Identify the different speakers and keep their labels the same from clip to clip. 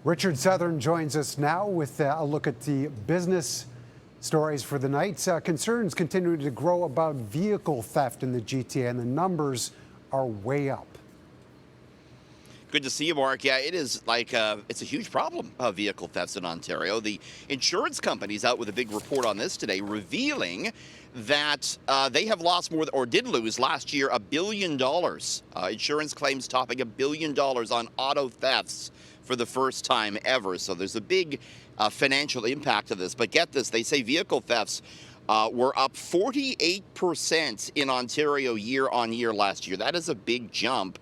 Speaker 1: Richard Southern joins us now with a look at the business stories for the night. Concerns continue to grow about vehicle theft in the GTA, and the numbers are way up.
Speaker 2: Good to see you, Mark. Yeah, it is it's a huge problem, vehicle thefts in Ontario. The insurance company's out with a big report on this today, revealing that they have lost or did lose last year $1 billion. Insurance claims topping $1 billion on auto thefts for the first time ever. So there's a big financial impact of this. But get this, they say vehicle thefts were up 48% in Ontario year on year last year. That is a big jump.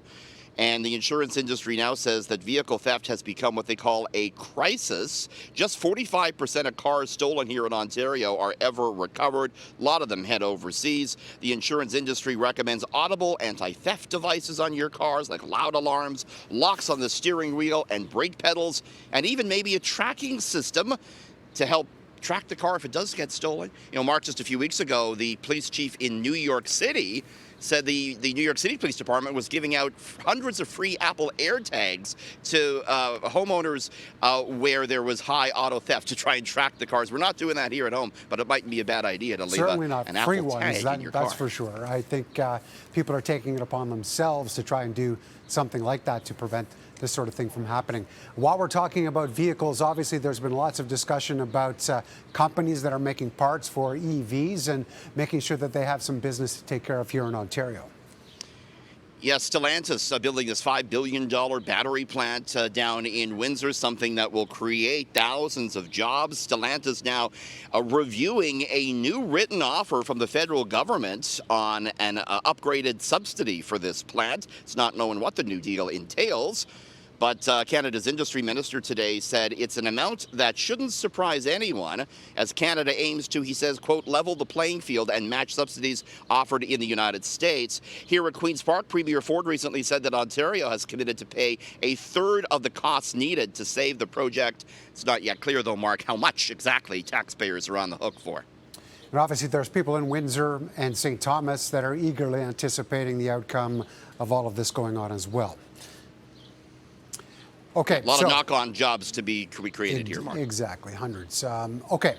Speaker 2: And the insurance industry now says that vehicle theft has become what they call a crisis. Just 45% of cars stolen here in Ontario are ever recovered. A lot of them head overseas. The insurance industry recommends audible anti-theft devices on your cars, like loud alarms, locks on the steering wheel and brake pedals, and even maybe a tracking system to help track the car if it does get stolen. You know, Mark, just a few weeks ago, the police chief in New York City said the New York City Police Department was giving out hundreds of free Apple AirTags to homeowners where there was high auto theft to try and track the cars. We're not doing that here at home, but it might be a bad idea to leave an
Speaker 1: free
Speaker 2: Apple
Speaker 1: ones,
Speaker 2: tag in your car.
Speaker 1: That's for sure. I think people are taking it upon themselves to try and do something like that to prevent this sort of thing from happening. While we're talking about vehicles, obviously there's been lots of discussion about companies that are making parts for EVs and making sure that they have some business to take care of here in Ontario.
Speaker 2: Yes, Stellantis building this $5 billion battery plant down in Windsor, something that will create thousands of jobs. Stellantis now reviewing a new written offer from the federal government on an upgraded subsidy for this plant. It's not known what the new deal entails. But Canada's industry minister today said it's an amount that shouldn't surprise anyone as Canada aims to, he says, quote, level the playing field and match subsidies offered in the United States. Here at Queen's Park, Premier Ford recently said that Ontario has committed to pay a third of the costs needed to save the project. It's not yet clear, though, Mark, how much exactly taxpayers are on the hook for.
Speaker 1: And obviously there's people in Windsor and St. Thomas that are eagerly anticipating the outcome of all of this going on as well. Okay,
Speaker 2: a lot of knock-on jobs to be created here, Mark.
Speaker 1: Exactly, hundreds. Okay,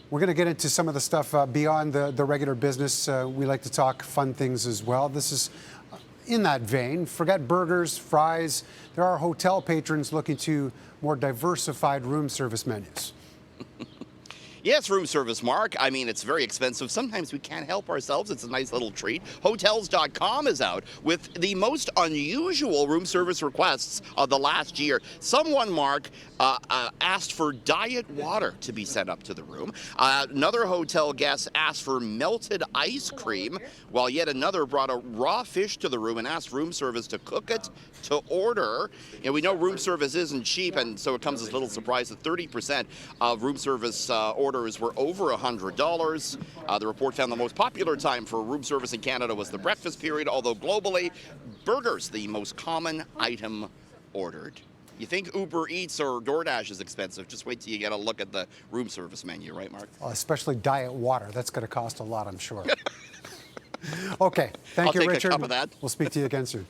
Speaker 1: we're going to get into some of the stuff beyond the regular business. We like to talk fun things as well. This is in that vein. Forget burgers, fries. There are hotel patrons looking to more diversified room service menus.
Speaker 2: Yes, room service, Mark. I mean, it's very expensive. Sometimes we can't help ourselves. It's a nice little treat. Hotels.com is out with the most unusual room service requests of the last year. Someone, Mark, asked for diet water to be sent up to the room. Another hotel guest asked for melted ice cream, while yet another brought a raw fish to the room and asked room service to cook it to order. And we know room service isn't cheap, and so it comes as a little surprise that 30% of room service orders were over $100. The report found the most popular time for room service in Canada was the breakfast period, although globally, burgers, the most common item ordered. You think Uber Eats or DoorDash is expensive, just wait till you get a look at the room service menu, right, Mark?
Speaker 1: Well, especially diet water. That's going to cost a lot, I'm sure. Okay, thank you, Richard.
Speaker 2: I'll take a cup of that.
Speaker 1: We'll speak to you again soon.